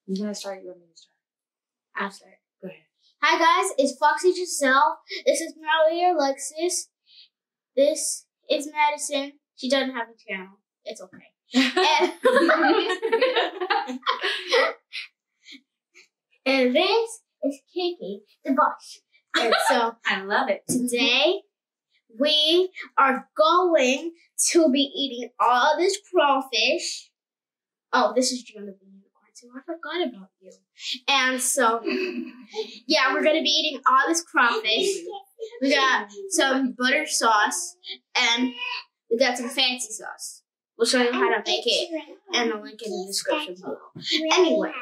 You gonna start? You want me to start? I'll start. Go ahead. Hi guys, it's Foxy Giselle. This is Melody Alexis. This is Madison. She doesn't have a channel. It's okay. And this is Kiki, the boss. And so I love it. today we are going to be eating all this crawfish. Oh, this is Gianna the unicorn too. I forgot about you. And so, yeah, we're gonna be eating all this crawfish. We got some butter sauce and we got some fancy sauce. We'll show you how to make it and the link in the description below. Anyway.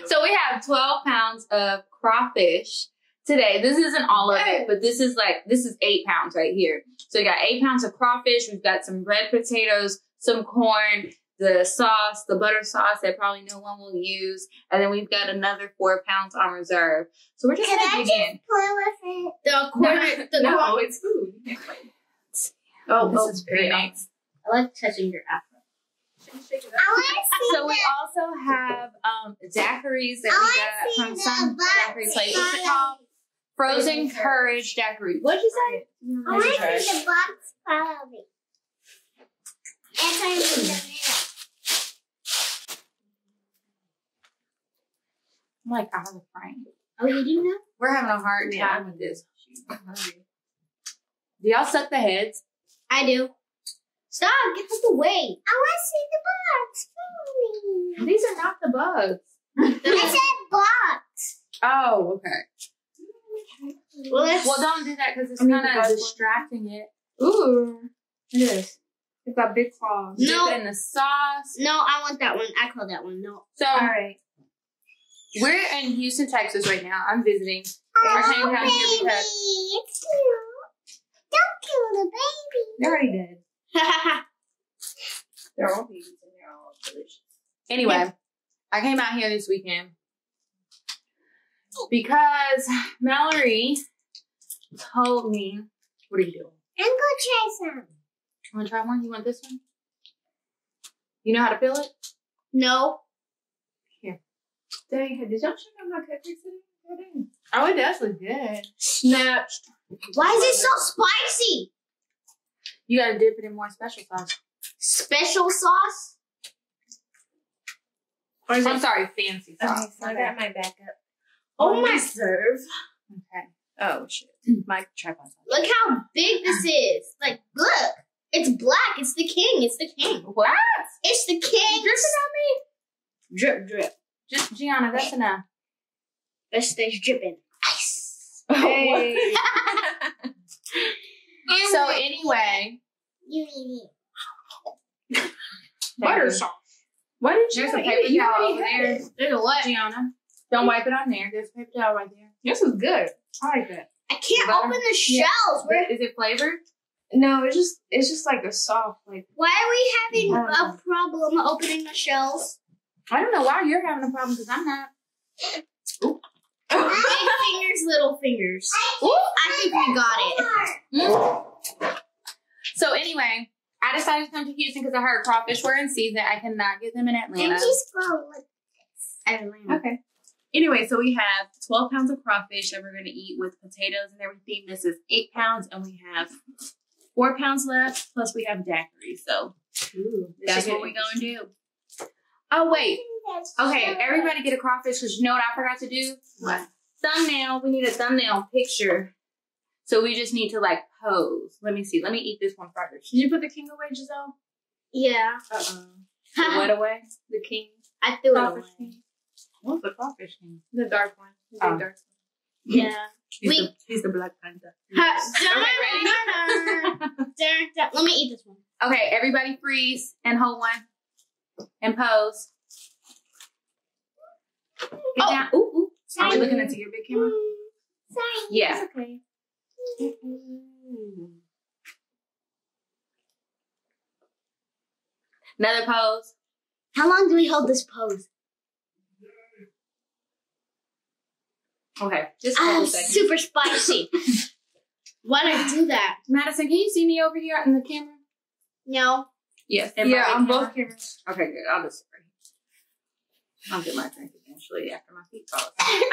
So we have 12 pounds of crawfish today. This isn't all of it, but this is 8 pounds right here. So we got 8 pounds of crawfish. We've got some red potatoes, some corn, the sauce, the butter sauce that probably no one will use. And then we've got another 4 pounds on reserve. So we're just going to dig in. No, it's food. Oh, this is pretty nice. I like touching your afro. So we also have daiquiris that we got from some daiquiri place. What's it called? Frozen Courage Daiquiri. What'd you say? I want to see the box probably. And I'm in the middle. I'm like out of the frame. Oh, you do know? We're having a hard time with this. Do y'all suck the heads? I do. Stop! Get out the way. I want to see the box. These are not the bugs. I said box. Oh, okay. Well, don't do that because it's kind of distracting it. Ooh. It is. It's got big claws. No. Dip it in the sauce. No, I want that one. I call that one. No. So, all right. We're in Houston, Texas right now. I'm visiting. I came down here because It's cute. Don't kill the baby. they're already dead. They're all babies and they're all delicious. Anyway, I came out here this weekend because Mallory told me, what are you doing? I'm going to try some. You want to try one? You want this one? You know how to peel it? No. Here. Dang, did y'all check out my cupcakes today? Oh, it does look good. Snatched. Why is it so spicy? You gotta dip it in more special sauce. Special sauce? Or is I'm sorry, fancy sauce. Okay, so I got my backup. Oh my. Reserve. Okay. Oh, shit. My tripod. Look how big this is. Like, look. It's black. It's the king. It's the king. What? It's the king. Dripping on me? Drip, drip. Just, Gianna, that's enough. This stays dripping. Nice. Hey. And So anyway, you need it. butter sauce. What did you? There's a paper towel over there. There's a what? Gianna, don't wipe it on there. There's a paper towel right there. This is good. I like that. I can't Butter? open the shells. Where? Is it flavored? No, it's just like a soft, like. Why are we having a problem opening the shells? I don't know why you're having a problem because I'm not. Ooh. Big fingers, little fingers. Ooh, I think we got it. So anyway, I decided to come to Houston because I heard crawfish were in season. I cannot get them in Atlanta. And just go with Atlanta. Okay. Anyway, so we have 12 pounds of crawfish that we're going to eat with potatoes and everything. This is 8 pounds, and we have 4 pounds left, plus we have daiquiri. So that's what we're going to do. Oh, wait. Okay, everybody get a crawfish because you know what I forgot to do? What? Thumbnail. We need a thumbnail picture. So we just need to, like, pose. Let me see. Let me eat this one first. Did you put the king away, Giselle? Yeah. Uh-oh. The what away? The king? I threw it away. Crawfish king? What's the crawfish king? The dark one. The Oh. dark one. Yeah. He's the Black Panther. Okay, Let me eat this one. Okay, everybody freeze and hold one. And pose. Get down. Ooh, ooh. Are we looking into your big camera? Sorry. Yeah. It's okay. Another pose. How long do we hold this pose? Okay, just hold a second. Super spicy. Why did I do that? Madison, can you see me over here in the camera? No. Yes. Yeah, on both cameras. Okay, good. I'll just. I'll get my drink eventually after my feet fall asleep.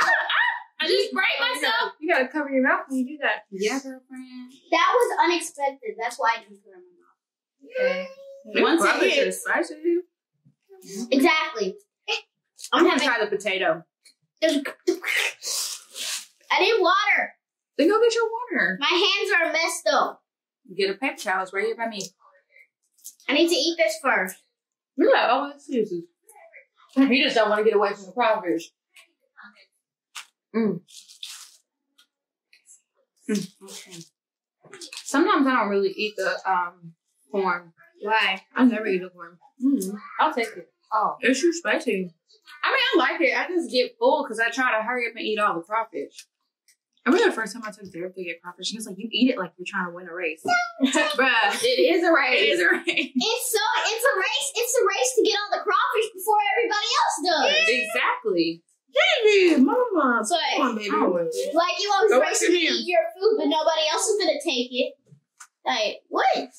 I just sprayed myself. You gotta cover your mouth when you do that. Yeah, girlfriend. That was unexpected. That's why I didn't put it in my mouth. Okay. Once it Crawfish hits. is spicy. Exactly. I'm gonna try the potato. I need water. Then go get your water. My hands are messed up. Get a paper towel. It's right here by me. I need to eat this first. Look at all these excuses. You just don't want to get away from the crawfish. Okay. Sometimes I don't really eat the corn. Why? I never eat a corn. I'll take it. Oh, It's too spicy. I mean, I like it. I just get full because I try to hurry up and eat all the crawfish. I remember the first time I took Derek to get crawfish, he was like, you eat it like you're trying to win a race. Bruh. It is a race. It is a race. It's a race. It's a race to get all the crawfish before everybody else does. Exactly. Baby, mama. So, Come on, baby. Oh. like you always Go race back to in here. eat your food, but nobody else is gonna take it. Like what?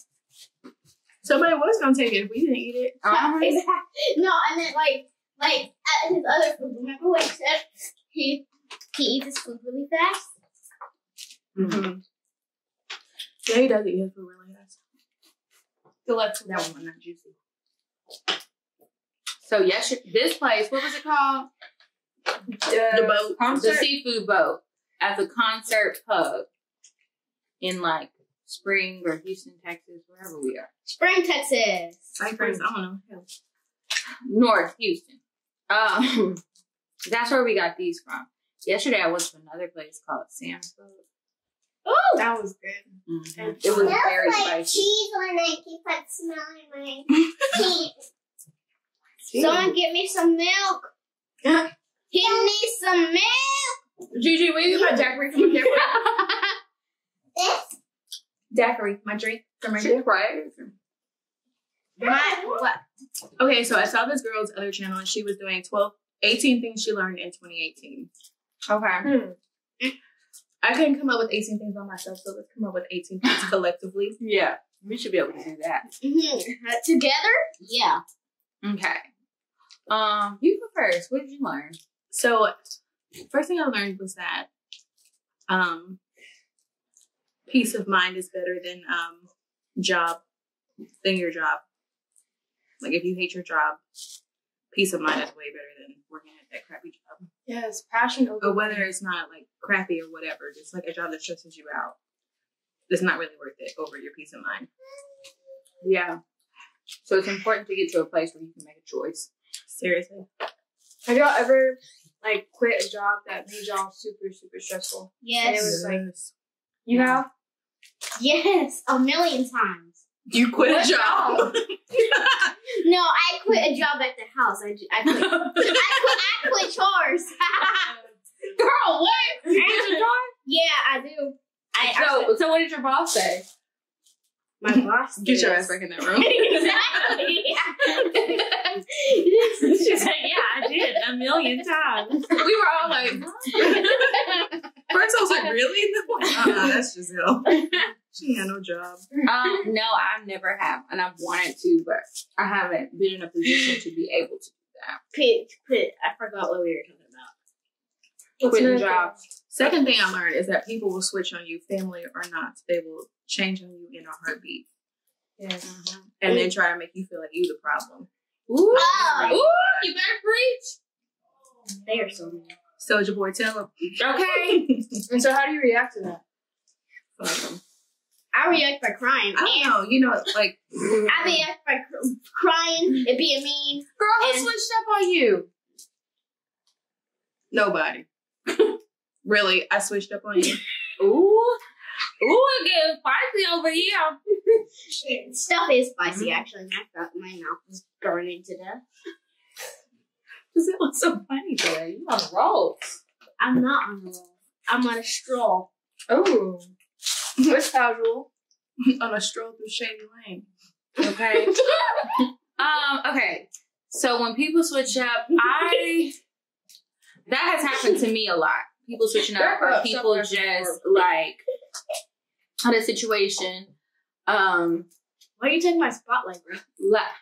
Somebody was going to take it if we didn't eat it. Exactly. No, I meant like at his other food. Remember what he said? He eats his food really fast. Mm-hmm. Yeah, he does eat his food really fast. Delectable. That one was not juicy. So yes, this place, what was it called? The boat. The seafood boat at the Concert Pub in like Spring or Houston, Texas, wherever we are. Spring, Texas. Cypress, I don't know. Hell. North Houston. That's where we got these from. Yesterday I went to another place called Sam's Boat. Oh, That was good. Mm-hmm. It was Smells very like spicy. cheese when I keep on smelling my cheese. someone get me some milk. He needs some milk. Gigi, will you get my daiquiri from my camera? This? Daiquiri, my drink from right She's there. right. What? Okay, so I saw this girl's other channel and she was doing 18 things she learned in 2018. Okay. I couldn't come up with 18 things by myself, so let's come up with 18 things collectively. Yeah. We should be able to do that. Together? Yeah. Okay. You go first. What did you learn? So, first thing I learned was that peace of mind is better than your job. Like, if you hate your job, peace of mind is way better than working at that crappy job. Yes, passion over. Or whether it's not like crappy or whatever, just like a job that stresses you out, it's not really worth it over your peace of mind. Yeah. So it's important to get to a place where you can make a choice. Seriously. Have y'all ever like quit a job that made y'all super stressful? And it Yes. was like you have. Yes. A million times. You quit a job. No, I quit a job at the house. I quit. I quit chores. Girl, what? Answer John? Yeah, I do. So what did your boss say? My boss. Get your says- ass back in that room. Exactly. She said, yeah, I did 1,000,000 times. We were all like, First I was like, really? That's Giselle. She had no job. no, I never have, and I've wanted to, but I haven't been in a position to be able to do that. Quit. I forgot what we were talking about. Quitting jobs. Second thing I learned is that people will switch on you, family or not. They will change on you in a heartbeat. Yes. And then try to make you feel like you the problem. Ooh, Oh. ooh, you better preach. They are so mean. So your boy tell him. Okay. And so, how do you react to that? Fuck him. I react by crying. I don't know. You know, like. I react by crying and being mean. Girl, who And- switched up on you? Nobody. Really? I switched up on you? Ooh, it getting spicy over here. Stuff is spicy, actually. My mouth is burning to death. That was so funny. Yeah, you on a roll. I'm not on a roll. I'm on a stroll. Oh, what's casual? On a stroll through Shady Lane. Okay. Okay. So when people switch up, that has happened to me a lot. People switching up, or people just like had a situation. Why are you taking my spotlight, bro?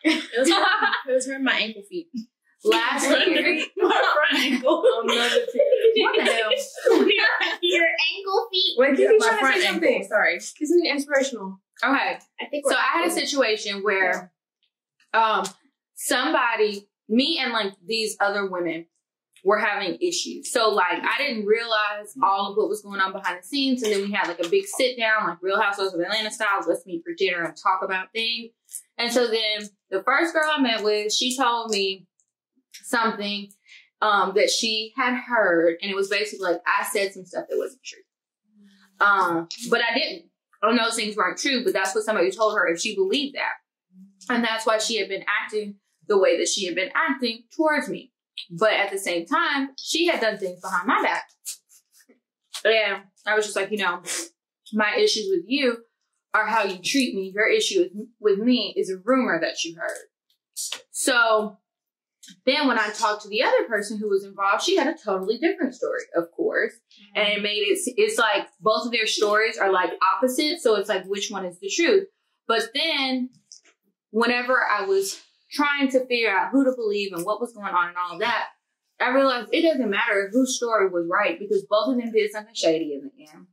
It was hurting my ankle feet. last year. My front ankle. Another tear. What the hell? Your ankle feet. Wait, Kiki, My trying to front say something. ankle. Sorry. This is inspirational. Okay. I think So I had a situation where somebody, me and like these other women were having issues. So like I didn't realize all of what was going on behind the scenes. And then we had like a big sit down, like Real Housewives of Atlanta style. Let's meet for dinner and talk about things. And so then the first girl I met with, she told me something that she had heard. And it was basically like I said some stuff that wasn't true. But I didn't. And those things weren't true, but that's what somebody told her if she believed that. And that's why she had been acting the way that she had been acting towards me. But at the same time, she had done things behind my back. And I was just like, you know, my issues with you are how you treat me. Your issue with me is a rumor that you heard. So then when I talked to the other person who was involved, she had a totally different story, of course. And it made it's like both of their stories are like opposite. So it's like, which one is the truth? But then whenever I was trying to figure out who to believe and what was going on and all of that, I realized it doesn't matter whose story was right because both of them did something shady in the end.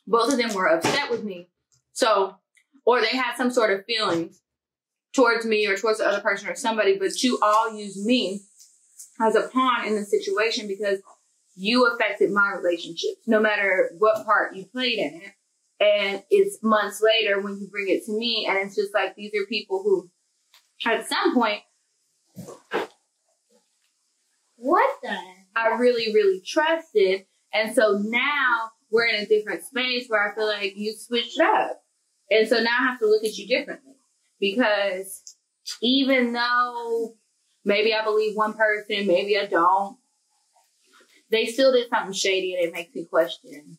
Both of them were upset with me. So, or they had some sort of feelings towards me or towards the other person or somebody, but you all use me as a pawn in the situation because you affected my relationships, no matter what part you played in it. And it's months later when you bring it to me, and it's just like, these are people who, at some point, What the? I really, really trusted. And so now we're in a different space where I feel like you switched up. And so now I have to look at you differently. Because even though maybe I believe one person, maybe I don't, they still did something shady, and it makes me question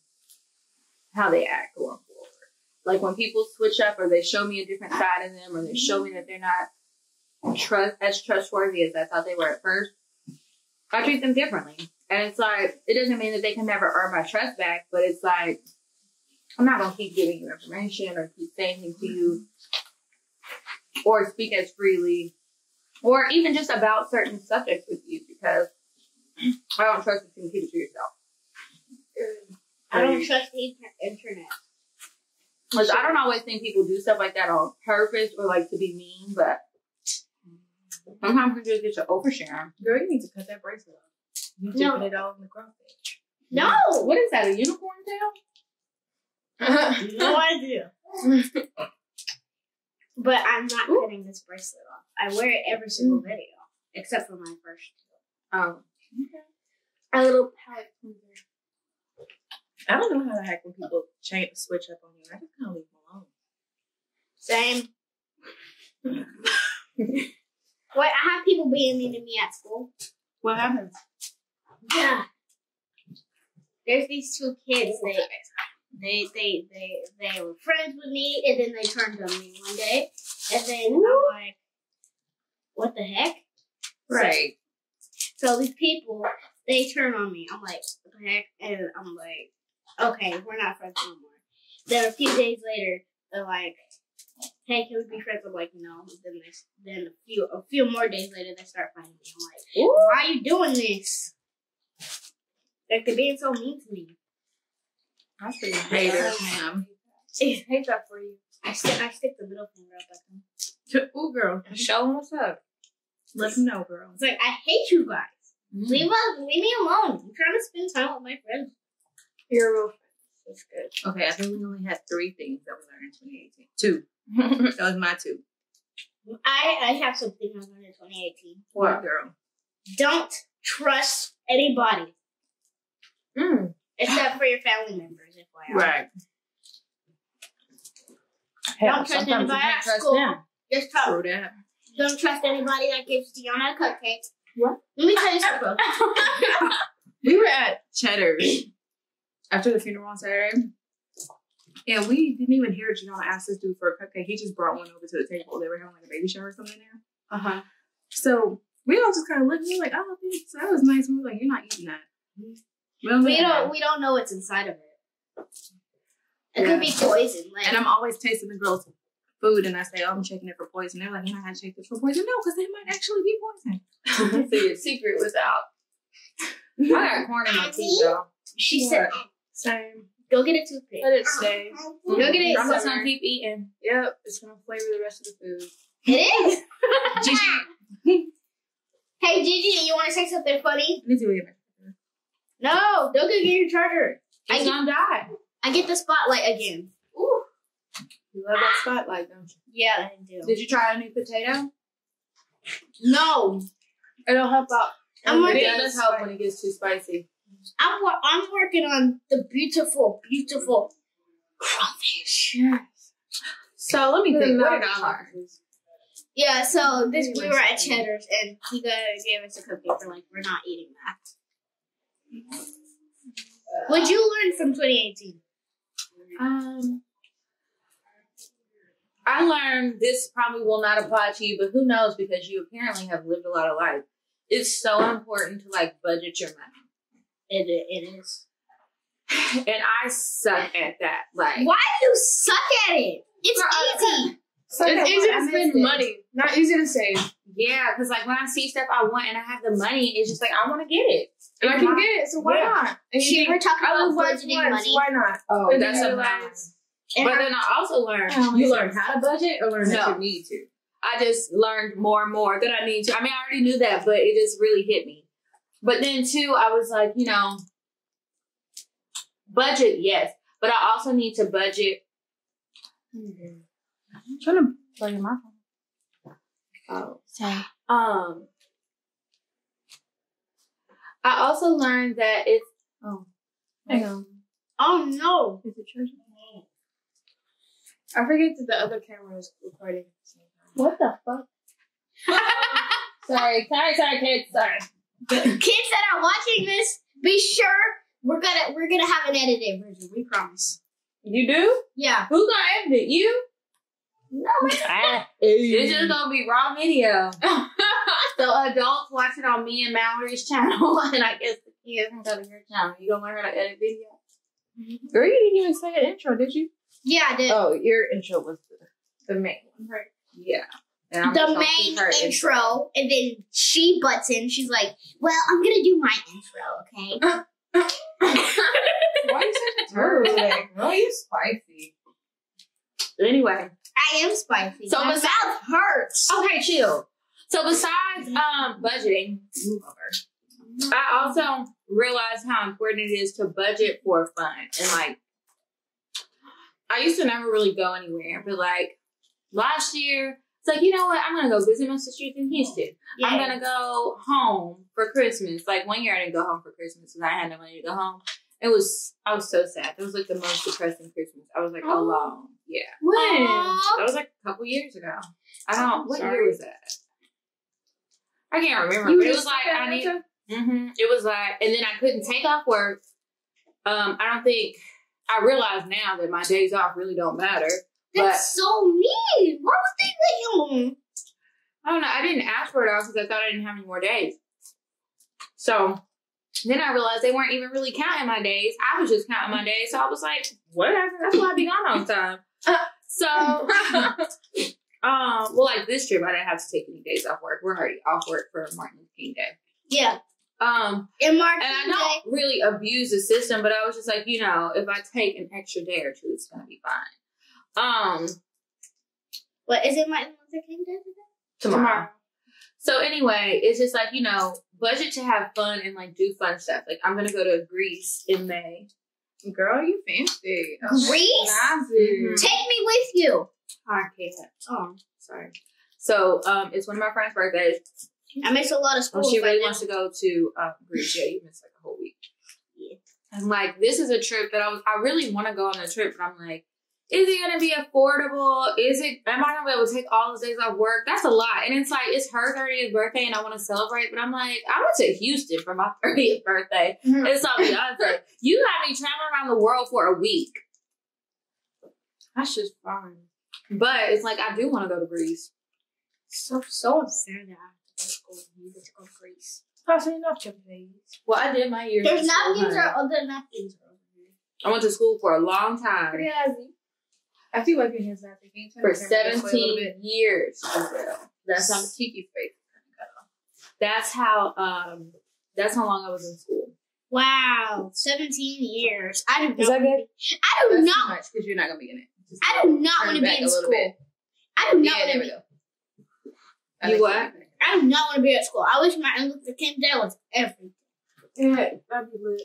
how they act going forward. Like when people switch up or they show me a different side of them or they show me that they're not as trustworthy as I thought they were at first, I treat them differently. And it's like, it doesn't mean that they can never earn my trust back, but it's like, I'm not going to keep giving you information or keep saying things to you or speak as freely or even just about certain subjects with you because I don't trust that you can keep it to yourself. I don't trust the internet. Which I don't always think people do stuff like that on purpose or like to be mean, but sometimes we just get to overshare. Girl, you need to cut that bracelet off. You dipping it all in the crawfish. No! What is that, a unicorn tail? No idea. But I'm not cutting this bracelet off. I wear it every single video, except for my first two. Oh. Okay. A little palette cleanser. I don't know how to act when people switch up on you. I just kind of leave them alone. Same. Wait, I have people being mean to me at school. What happens? Yeah. There's these two kids. They were friends with me, and then they turned on me one day, and then I'm like, what the heck? Right. So these people, they turn on me. I'm like, what the heck? And I'm like, okay, we're not friends anymore. Then a few days later, they're like, hey, can we be friends? I'm like, no. Then a few more days later, they start fighting me. I'm like, why are you doing this? Like, they're being so mean to me. That's pretty haters, ma'am. I hate that for you. I stick the middle finger up at them. Ooh, girl. Show them what's up. Let them know, girl. It's like, I hate you guys. Leave me alone. I'm trying to spend time with my friends. You're a real friend. That's good. Okay, I think we only had 3 things that we learned in 2018. 2. That was my 2. I have something I learned in 2018. What, girl? Don't trust anybody. Except for your family members, FYI. Right. Don't trust anybody at school. Just True that. don't trust anybody that gives Deanna a cupcake. What? Let me tell you something. We were at Cheddar's after the funeral on Saturday, and we didn't even hear Gianna ask this dude for a cupcake. He just brought one over to the table. They were having like a baby shower or something there. So we all just kind of looked. We were like, "Oh, thanks. That was nice." And we were like, "You're not eating that." We don't know what's inside of it. It could be poison. Like, And I'm always tasting the girls' food and I say, oh, I'm checking it for poison. They're like, you know, I had to check this for poison. No, because it might actually be poison. So your secret was out. I got corn in my teeth though. She said, Same. go get a toothpick. Let it stay. Go get it. I'm just gonna keep eating. Yep, it's gonna flavor the rest of the food. It is. Gigi. Hey, Gigi, you want to say something funny? Let me see what you make. No, don't go get your charger. It's gonna die. I get the spotlight again. Ooh. You love that spotlight, don't you? Yeah, I do. Did you try a new potato? No, It'll help out. I'm working. It does help when it gets too spicy. I'm working on the beautiful crawfish. So let me think. What did I learn? Yeah, so we were at Cheddar's and he gave us a cookie for like we're not eating that. What'd you learn from 2018? I learned this probably will not apply to you, but who knows, because you apparently have lived a lot of life. It's so important to like budget your money. It is. And I suck at that. Like, Why do you suck at it? It's easy. It's easy to spend money, not easy to save. yeah, because like when I see stuff I want and I have the money, it's just like I want to get it. And I can get it, so why not? And She we're talking I about was like, budgeting money. why not? Oh, And that's then a you balance. And But then I also learned. You learn how to budget or learn that No. you need to? I just learned more and more that I need to. I mean, I already knew that, but it just really hit me. But then too, I was like, you know, budget, yes, but I also need to budget. I'm trying to plug in my phone. Oh, Sorry. I also learned that it's. Oh, hang on. Oh no. Is it charging? I forget that the other camera is recording at the same time. What the fuck? Sorry, kids. Sorry. Kids that are watching this, be sure we're gonna have an edited version. We promise. You do? Yeah. Who's gonna edit it? You? No, it's just gonna be raw video. So adults watch it on me and Mallory's channel, and I guess the kids can go to your channel. You gonna learn how to edit video? Girl, you didn't even say an intro, did you? Yeah, I did. Oh, your intro was the main one, right? Yeah. And I'm just The gonna keep main her intro, and then she butts in. She's like, "Well, I'm gonna do my intro, okay?" Why are you such a turd? Like, girl, you spicy. Anyway, I am spicy. So my besides- mouth hurts. okay, chill. So besides budgeting, move over. I also realized how important it is to budget for fun. And like, I used to never really go anywhere, but like last year, it's like, you know what? I'm gonna go visit my sisters in Houston. Yeah. I'm gonna go home for Christmas. Like 1 year I didn't go home for Christmas because I had no money to go home. I was so sad. It was like the most depressing Christmas. I was like alone. Yeah. When? That was like a couple years ago. What year was that? I can't remember. But it was like I need. It was like, and then I couldn't take off work. I realize now that my days off really don't matter. That's so mean. Why would they let you? I don't know. I didn't ask for it off because I thought I didn't have any more days. So then I realized they weren't even really counting my days. I was just counting my days. So I was like, whatever. That's why I be gone all the time. Well, like this trip, I didn't have to take any days off work. We're already off work for Martin Luther King Day. Yeah. And I don't really abuse the system, but I was just like, you know, if I take an extra day or two, it's gonna be fine. What is it? Martin Luther King Day today? Tomorrow. So anyway, it's just like, you know, budget to have fun and like do fun stuff. Like I'm gonna go to Greece in May. Girl, you fancy. Greece? Mhm. Take me with you. I can't. Oh, Sorry. So it's one of my friend's birthdays. I miss a lot of school. She really wants to go to Greece. Yeah, you missed like a whole week. Yeah. I'm like, this is a trip that I really want to go on a trip, but I'm like, is it going to be affordable? Am I going to be able to take all those days off work? That's a lot. And it's like, it's her 30th birthday and I want to celebrate, but I'm like, I went to Houston for my 30th birthday. And it's all Beyonce. You got me traveling around the world for a week. That's just fine. But it's like, I do want to go to Greece. so unfair that I have to go to school and you get to go to Greece. Passing enough to please. Well, I did my year. There's napkins or other napkins over here. I went to school for a long time. Crazy. I feel like his math. Can you turn For the camera this way a little 17 bit? years. That's on Kiki's face. That's how long I was in school. Wow, 17 years. I do Is that not. good? I do That's not. too much because you're not gonna be in it. Just I do not turn want to back be a in little school. bit. I do not Yeah, want there to we be. go. You what? I do not want to be at school. I wish Martin Luther King Day was everything. Yeah, that'd be lit.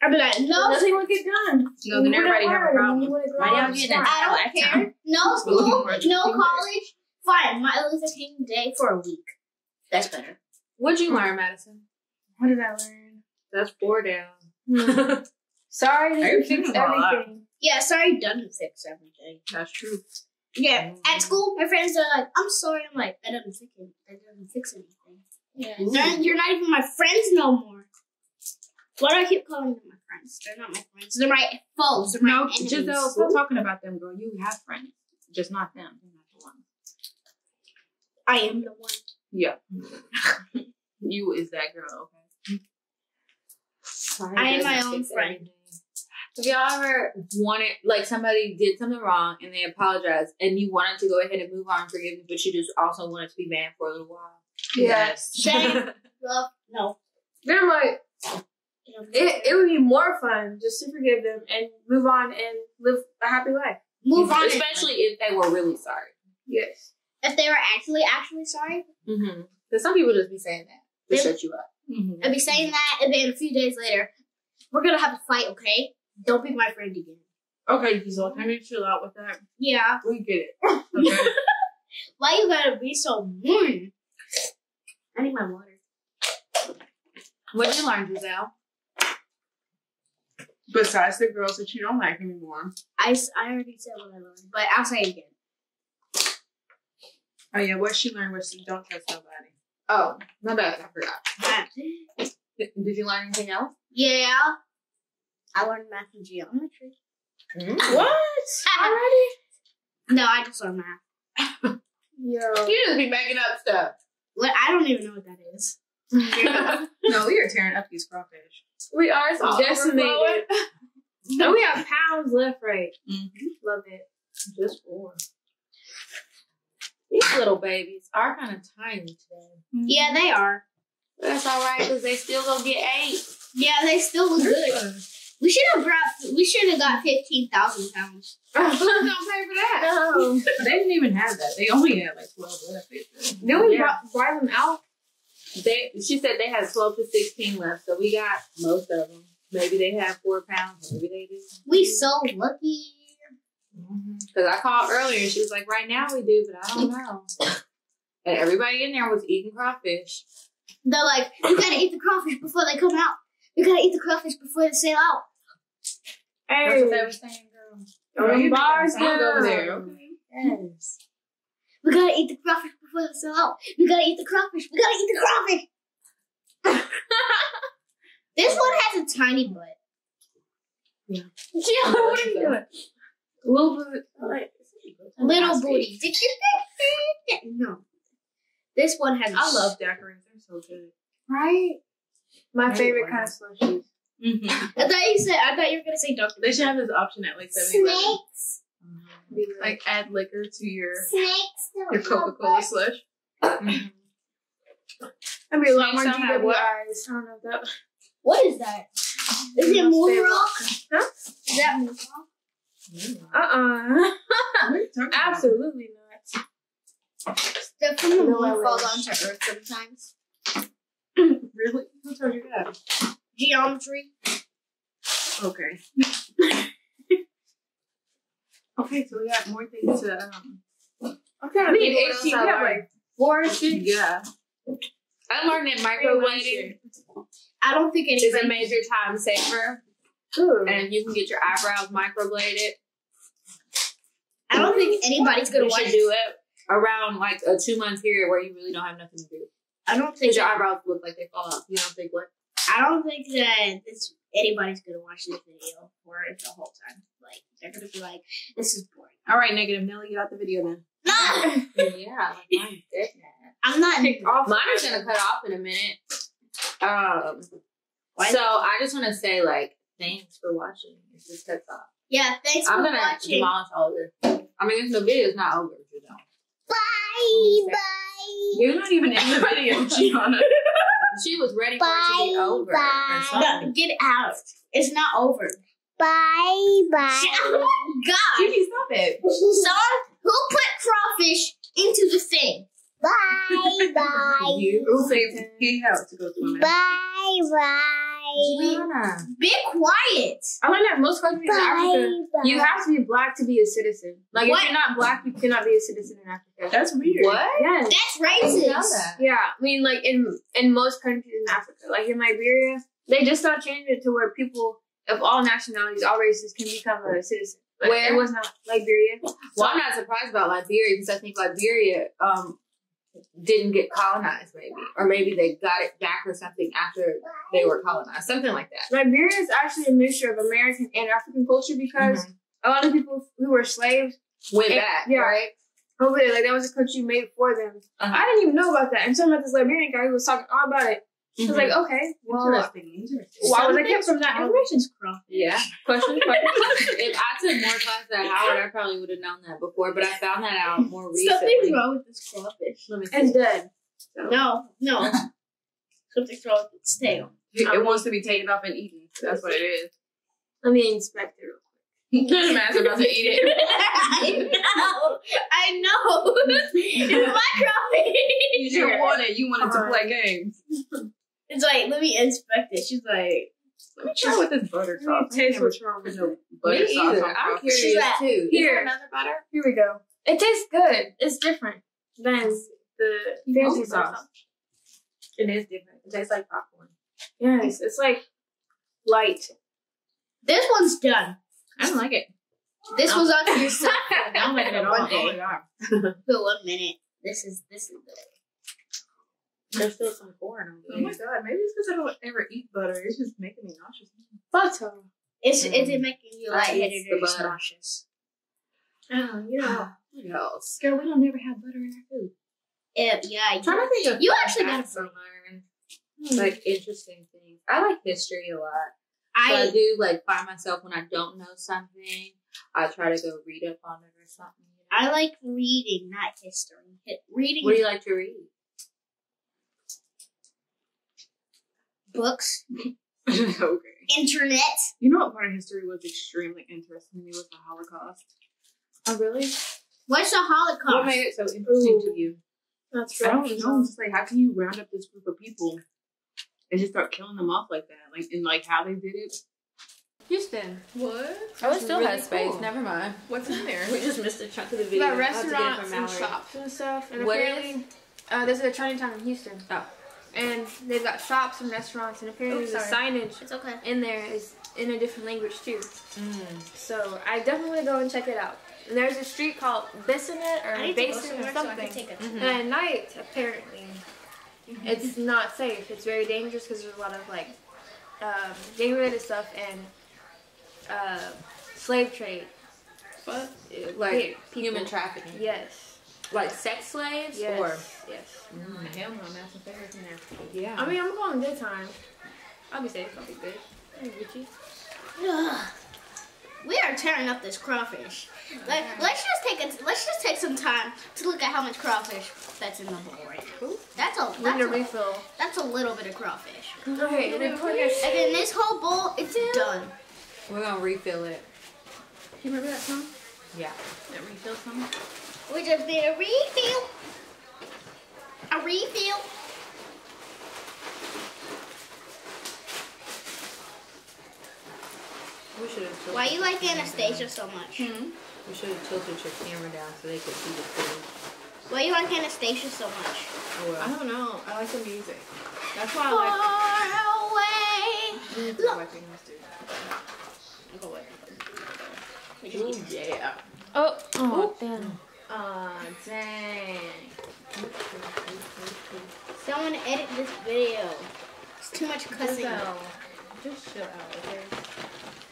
I'd be like, no, Nothing would get done. No, then everybody have a problem. Why y'all getting I don't care. No school, no college. Fine, Martin Luther King Day for a week. That's better. What'd you learn, Madison? What did I learn? That's 4 down. Sorry, Are didn't you fix thinking about that? everything. Yeah, sorry, doesn't fix everything. That's true. Yeah, at school, my friends are like, I'm sorry. I'm like, that doesn't fix it. That doesn't fix anything. Yeah. You're not even my friends no more. Why do I keep calling them my friends? They're not my friends. They're my foes. They're my No, enemies. Giselle, stop talking about them, girl. You have friends, just not them. You're not the one. I am the one. Yeah. You is that girl, okay? I am my own friend. Have y'all ever wanted, like, somebody did something wrong and they apologized and you wanted to go ahead and move on and forgive them, but you just also wanted to be mad for a little while? Yes. Same. Love. No. Then I'm like, it would be more fun just to forgive them and move on and live a happy life. Move on. Especially if they were really sorry. Yes. If they were actually sorry, Mm-hmm. Because some people just be saying that to shut you up. Mm-hmm. I'd be saying that, and then a few days later, we're gonna have a fight, okay? Don't be my friend again. Okay, Giselle, can you chill out with that? Yeah. We get it. Okay. Why you gotta be so mean? I need my water. What did you learn, Giselle? Besides the girls that you don't like anymore. I already said what I learned, but I'll say it again. Oh yeah, what she learned was she don't trust nobody. Oh, my bad. I forgot. Did you learn anything else? Yeah. I learned math and geometry. What? Already? No, I just learned math. Yo. You just be making up stuff. What? I don't even know what that is. No, we are tearing up these crawfish. We are all decimated. And we have pounds left, right? Mm-hmm. Love it. Just 4. These little babies are kind of tiny today. Yeah, they are. But that's all right because they still gonna get 8. Yeah, they still look good. We should have got 15,000 pounds. Who's gonna pay for that? No. They didn't even have that. They only had like 12 left. Then we Yeah. buy them out. She said they had 12 to 16 left, so we got most of them. Maybe they have 4 pounds. Maybe they do. We so lucky. Because I called earlier and she was like, right now we do, but I don't know. And everybody in there was eating crawfish. They're like, you gotta eat the crawfish before they come out. You gotta eat the crawfish before they sail out. That's Hey. what they were saying, girl. Throw them bars down over there. down. Okay. Yes. We gotta eat the crawfish before they sail out. We gotta eat the crawfish. We gotta eat the crawfish. This one has a tiny butt. Yeah. Yeah, what are you doing? Little bit. Like, Little booty. No. This one has. I love daiquiris. They're so good. right? My Hey, favorite wow. kind of slushies. Mm-hmm. I thought you were gonna say Dr. They should have this option at like 7-Eleven. Snakes. Be Like add liquor to your Snakes don't have Coca-Cola butts. slush. I'd be a lot more Snakes don't have what? GWIs. I don't know if that. What is that? Is it moon rock? Huh? Is that moon rock? Absolutely not. Stuff from the No, I moon falls wish. onto Earth sometimes. Really? Who told you that? Geometry. Okay. Okay, so we got more things to I'm trying to We think need what else 18. I We have learned. like 4 or 6. yeah. I learned that microblading I don't think is anybody. a major time saver, Ooh. and you can get your eyebrows microbladed. I don't think anybody's gonna You watch should do it around like a 2-month period where you really don't have nothing to do. I don't think. Because your eyebrows look like they fall off. You don't think what? I don't think that anybody's gonna watch this video for it the whole time. Like they're gonna be like, "This is boring." All right, negative Nelly, get out the video then. No, Yeah, like mine's dead now. I'm not. Mine is gonna cut off in a minute. Why? So I just want to say like thanks for watching. It just cuts off. Yeah, thanks for I'm gonna watching. demolish all of this. I mean, the video's not over, you know. Bye, bye. You're not even in the video, Gianna. She was ready for it to be over. Bye. or something. No, get out. It's not over. Bye, bye. Oh my god. Kiki, stop it. Son, who put crawfish into the thing? Bye, bye. You who saved he helped to go swimming. Bye, bye. Gianna. Be quiet. I learned that most countries in Africa, Bye, you have to be black to be a citizen. Like, What? if you're not black, you cannot be a citizen in Africa. That's weird. What? Yes. That's I didn't know racist. that. Yeah, I mean, like, in most countries in Africa, like in Liberia, they just not changed it to where people of all nationalities, all races, can become a citizen. Like, Where? It was not Liberia. Well, I'm not surprised about Liberia because I think Liberia didn't get colonized, maybe, or maybe they got it back or something after they were colonized, something like that. Liberia is actually a mixture of American and African culture because a lot of people who were slaves Went And- back, yeah. right? over there, like that was a country made for them. Uh-huh. I didn't even know about that until I met this Liberian guy who was talking all about it. I was like, okay, well, Interesting. why was I kept from that information? Yeah. Question. If I took more classes at Howard, I probably would have known that before, but I found that out more recently. Something's wrong with this crawfish. Let me see. It's dead. No. Something's wrong with its tail. It wants to be taken up and eaten. That's what it is. Let me inspect it real quick. Man's about to eat it. I know. It's my crawfish. You didn't want it. You wanted to play games. It's like, let me inspect it. She's like, Let me try with this butter sauce. Let me taste I what's never wrong with no Me butter sauce either. on I'm crawfish. curious She's too. Is Here. there another butter? Here we go. It tastes good. It's different than the fancy sauce. It is different. It tastes like popcorn. Yes, it's like light. this one's done. I don't like it. This was on your side. I don't like it at all. One Oh my day. god. For 1 minute. This is good. There's still some corn over Oh my there. god. Maybe it's because I don't ever eat butter. It's just making me nauseous. Butter. Is it making you I lightheaded eat or the just butter. nauseous? Oh, you know. What else? Girl, we don't never have butter in our food. Yeah. I'm trying to think of You fun actually got facts I learned. Like interesting things. I like history a lot. So I I do like find myself when I don't know something, I try to go read up on it or something. You know? I like reading, not history. Reading What do you like to read? books, Okay. internet. You know what part of history was extremely interesting to me was the Holocaust. Oh, really? What's a Holocaust? What made it so interesting to you? That's I right. don't know. It's just like, how can you round up this group of people and just start killing them off like that? Like, and like how they did it? Houston. What? Oh, it still really has space. cool. Never mind. What's in there? We just missed a chunk of the We video. got I'll have to get it restaurants from and Mallory. shops and stuff. And What apparently, there's a Chinatown in Houston. Oh. And they've got shops and restaurants, and apparently Oops, the sorry. signage It's okay. in there is in a different language too. Mm. So I definitely go and check it out. And there's a street called Bissonnet I or need to go Basin somewhere or so I can something. take a And at night, apparently, it's not safe. It's very dangerous because there's a lot of like gang-related stuff and slave trade. What? Yeah, Like people. human trafficking. Yes. Like sex slaves? Yes. Or? Yes. Hell no, that's some favorites in there. Yeah. I mean, I'm going good time. I'll be safe. I'll be good. Hey, Gucci. Ugh. We are tearing up this crawfish. Like, let's just take some time to look at how much crawfish that's in the bowl right now. We're gonna refill. That's a little bit of crawfish. Okay, and then put your. And then this whole bowl, it's done. We're gonna refill it. You remember that song? Yeah. That refill something? We just need a refill. A refill. We should have tilted Why you like the camera Anastasia down. so much? We should have tilted your camera down so they could see the food. Why you like Anastasia so much? Oh, I well. don't know. I like the music. That's why I Far away. like. Look. Like I'll go like. Ooh, yeah. Oh, damn. Aw, dang. Someone edit this video. It's too much cussing. Just chill out, okay?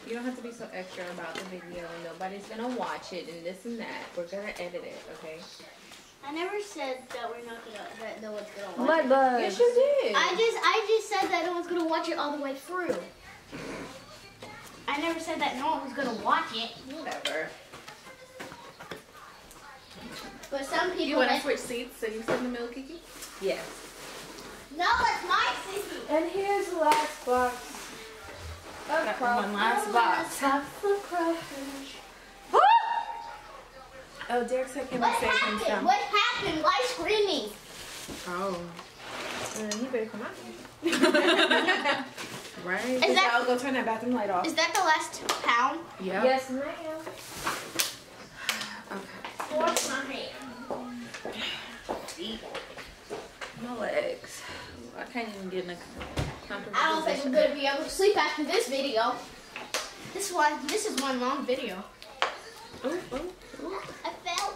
You don't have to be so extra about the video. Nobody's gonna watch it and this and that. We're gonna edit it, okay? I never said that we're not gonna, that no one's gonna watch Mud it. bugs. Yes, you did. I just said that no one's gonna watch it all the way through. I I never said that no one was gonna watch it. Whatever. But some people. You want to switch seats so you sit in the middle, Kiki? Yes. No, it's my city. And here's the last box. Got one last box. Oh, Derek said, can we What say happened? some? What happened? Why screaming? Oh. You better come out. Right? Is that- I'll go turn that bathroom light off. Is that the last pound? Yeah. Yes, ma'am. Okay. Wash my hand. My legs. I can't even get in a comfortable I don't think position. I'm gonna be able to sleep after this video. This is one long video. Ooh, ooh, ooh. I fell.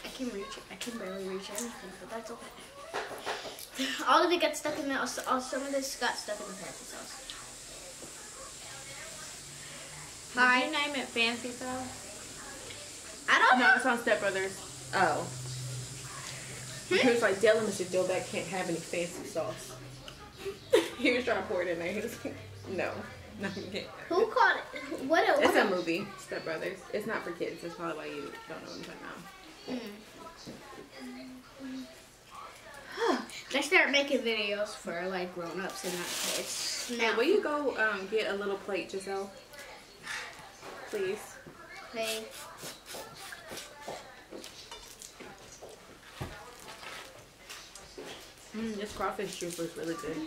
I can reach it. I can barely reach anything, but that's okay. All of it got stuck in the. Some of this got stuck in the fancy sauce. Hi. Did you name it Fancy Sauce? I don't No, know. it's on Step Brothers. Oh. He was like, Dylan, Mr. Dillback can't have any fancy sauce. He was trying to pour it in there. He was like, no. No, you can't. Who called it? What? It's a movie, Step Brothers. It's not for kids. That's probably why you don't know what I'm talking about. They start making videos for like grown-ups and not kids. Hey, will you go get a little plate, Giselle? Please. Hey. This crawfish juice was really good.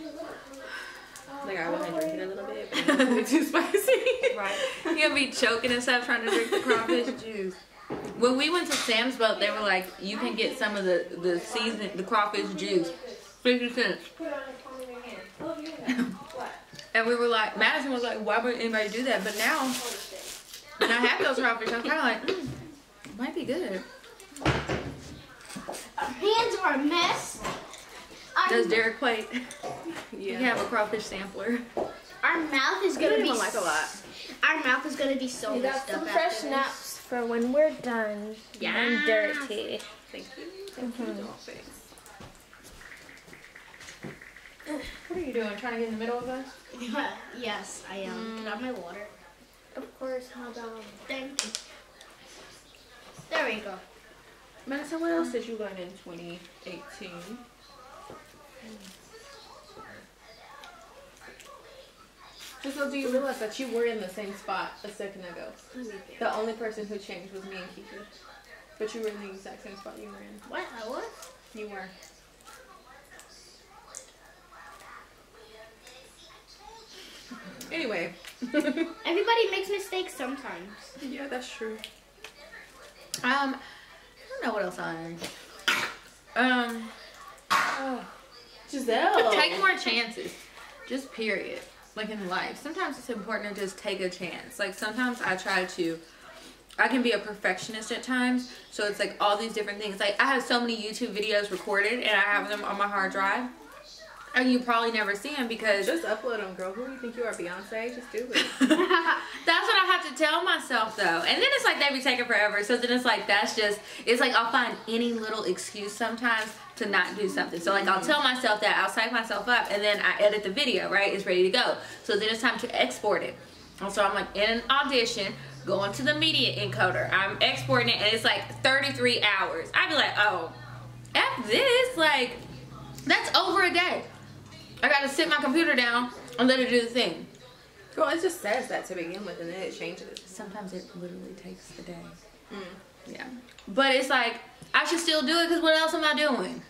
Like I want to drink it a little bit, but it's really too spicy. Right. You're gonna be choking and stuff trying to drink the crawfish juice. When we went to Sam's Boat, they were like, you can get some of the season, the crawfish juice, 50 cents. And we were like, Madison was like, why would anybody do that? But now, when I have those crawfish, I'm kind of like, it might be good. Our hands are a mess. Does Derek plate? Yeah. You have a crawfish sampler. Our mouth is I gonna don't be even like a lot. Our mouth is gonna be so You got messed some up fresh after naps for when we're done. Yeah. And dirty. Thank you. Thank you. Thanks. What are you doing? Trying to get in the middle of us? this. Yes, I am. Get out my water. Of course, hold on. Thank you. There we go. Madison, what else did you learn in 2018? So do you realize that you were in the same spot a second ago? The only person who changed was me and Kiki. But you were in the exact same spot you were in. What? I was? You were. Anyway. Everybody makes mistakes sometimes. Yeah, that's true. I don't know what else I learned. Giselle. Take more chances. Just period. Like in life. Sometimes it's important to just take a chance. Like sometimes I can be a perfectionist at times. So it's like all these different things. Like I have so many YouTube videos recorded and I have them on my hard drive. And you probably never see them because Just upload them, girl. Who do you think you are, Beyonce? Just do it. that's what I have to tell myself though. And then it's like they be taking forever. So then it's like it's like I'll find any little excuse sometimes to not do something. So like I'll tell myself that, I'll psych myself up, and then I edit the video, right? It's ready to go. So then it's time to export it. And so I'm like in an audition, going to the media encoder. I'm exporting it and it's like 33 hours. I'd be like, oh, F this, like that's over a day. I gotta sit my computer down and let it do the thing. Girl, it just says that to begin with and then it changes. Sometimes it literally takes a day. Mm. Yeah. But it's like, I should still do it because what else am I doing?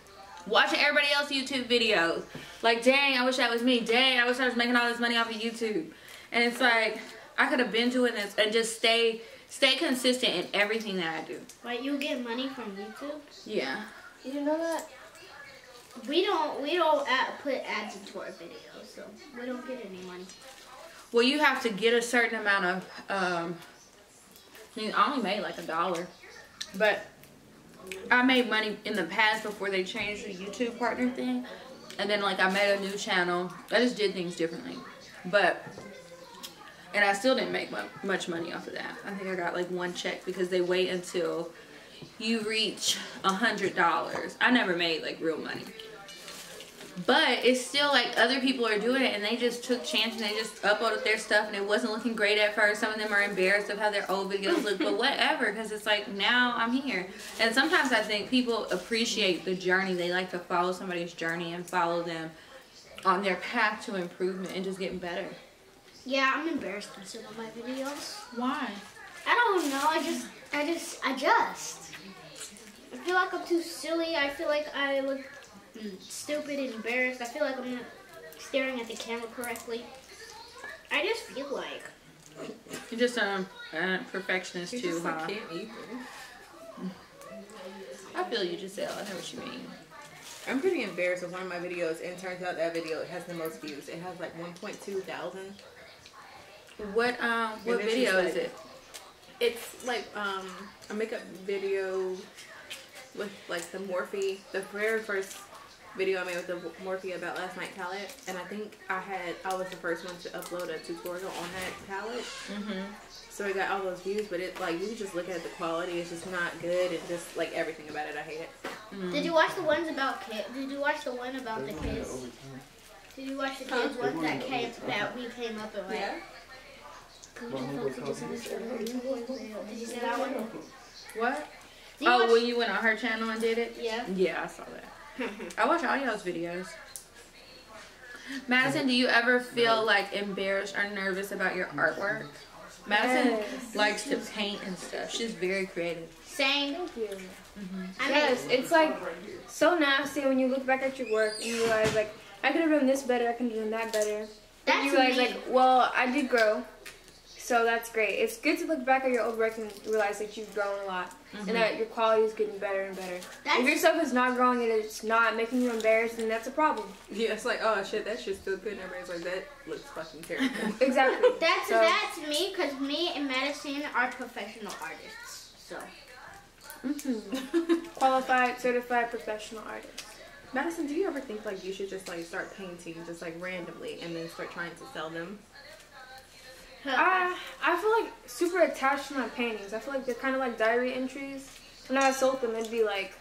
Watching everybody else YouTube videos. Like, dang, I wish that was me. Dang, I wish I was making all this money off of YouTube. And it's like, I could have been doing this and just stay consistent in everything that I do. Right, you get money from YouTube? Yeah. You know that? We don't put ads into our videos, so we don't get any money. Well, you have to get a certain amount of, I only made like $1. But I made money in the past before they changed the YouTube partner thing. And then like I made a new channel. I just did things differently. And I still didn't make much money off of that. I think I got like one check because they wait until you reach $100. I never made like real money. But it's still like other people are doing it and they just took chances and they just uploaded their stuff and it wasn't looking great at first. Some of them are embarrassed of how their old videos look, but whatever, because it's like now I'm here. And sometimes I think people appreciate the journey. They like to follow somebody's journey and follow them on their path to improvement and just getting better. Yeah, I'm embarrassed in some of my videos. Why? I don't know. I feel like I'm too silly. I feel like I look stupid and embarrassed. I feel like I'm not staring at the camera correctly. I just feel like. You're just a perfectionist too, huh? Can't either. I feel you, Giselle. I know what you mean. I'm pretty embarrassed with one of my videos, and it turns out that video has the most views. It has like 1.2 thousand. What video is it? It's like a makeup video with like the Morphe, the very first video I made with the Morphe about last night palette, and I think I was the first one to upload a tutorial on that palette. So it got all those views, but it like you just look at the quality, it's just not good, and just like everything about it, I hate it. Did you watch the ones about kids? Did you watch the one about the kids? Did you watch the kids one that we came up with? Yeah. Did you see that one? What? Oh, when you went on her channel and did it? Yeah. Yeah, I saw that. I watch all y'all's videos. Madison, do you ever feel like embarrassed or nervous about your artwork? Madison likes to paint and stuff. She's very creative. Same. Thank you. Yes, It's like so nasty when you look back at your work and you realize like I could have done this better, I could have done that better. That's you realize me. like, well, I did grow. So that's great. It's good to look back at your old work and realize that you've grown a lot and that your quality is getting better and better. If your stuff is not growing and it's not making you embarrassed, then that's a problem. Yeah, it's like, oh shit, that shit's still good, and everybody's like, that looks fucking terrible. Exactly. That's me, because me and Madison are professional artists. So. Qualified, certified, professional artists. Madison, do you ever think like you should just like start painting just like randomly and then start trying to sell them? I feel like super attached to my paintings. I feel like they're kind of like diary entries. When I sold them, it'd be like,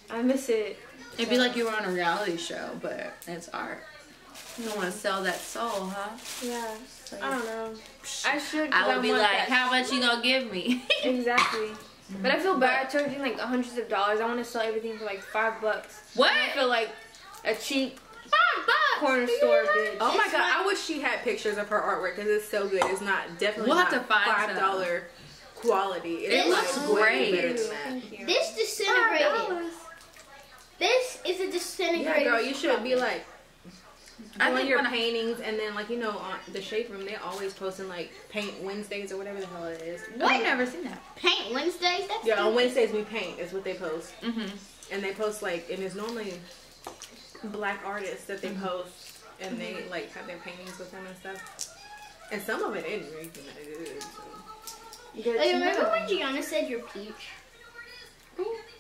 I miss it. It'd be like you were on a reality show, but it's art. You don't want to sell that soul, huh? Yeah. I don't know. I should. I would be want like, that. how much you gonna give me? Exactly. But I feel bad charging like hundreds of dollars. I want to sell everything for like $5. What? I feel like a cheap $5? corner store bitch. Oh my god, I wish she had pictures of her artwork because it's so good. It's not definitely We'll not have to find $5 quality. It looks like way great. better than that. Thank you. This disintegrated. This is a disintegrated. Yeah, girl, you should be like I doing think your when paintings, and then like on the Shape Room, they always posting like Paint Wednesdays or whatever the hell it is. I've never seen that. Paint Wednesdays? That's Yeah, on stupid. Wednesdays we paint is what they post, and they post like, and it's normally black artists that they post, and they like have their paintings with them and stuff. And some of it isn't really good. So. Good Like, to remember know. when Gianna said you're peach?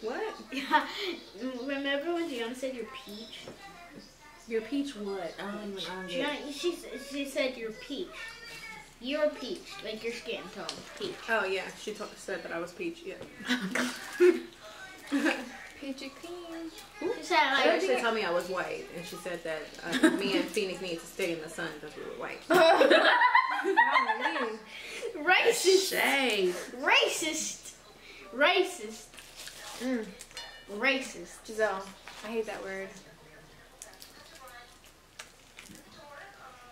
What? Yeah. Remember when Gianna said you're peach? Your peach what? I don't get it. Gianna, she said you're peach. You're peach, like your skin tone, peach. Oh yeah, she said that I was peach. Yeah. Peachy cream. She said She like actually told me I was white, and she said that me and Phoenix need to stay in the sun because we were white. racist, Shade. racist, racist, racist. Giselle, I hate that word.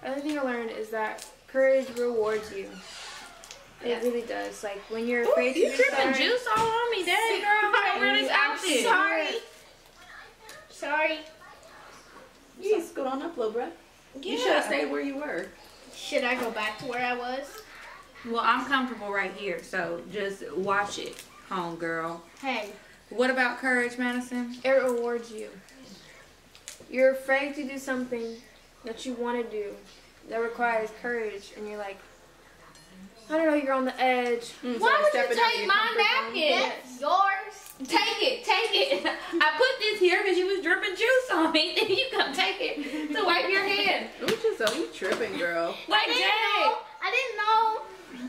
Another thing I learned is that courage rewards you. It really does. Like when you're afraid to You do dripping something. juice all on me, daddy girl. Wear this outfit. Sorry. You need to go on up, little bruh. You should have stayed where you were. Should I go back to where I was? Well, I'm comfortable right here, so just watch it, homegirl. Hey. What about courage, Madison? It rewards you. You're afraid to do something that you want to do that requires courage, and you're like, I don't know, you're on the edge. Why would you take my napkin? That's yours. Take it. I put this here because you was dripping juice on me. Then you come take it to wipe your hand. Ooh, Giselle, you tripping, girl. Like, Jay, I didn't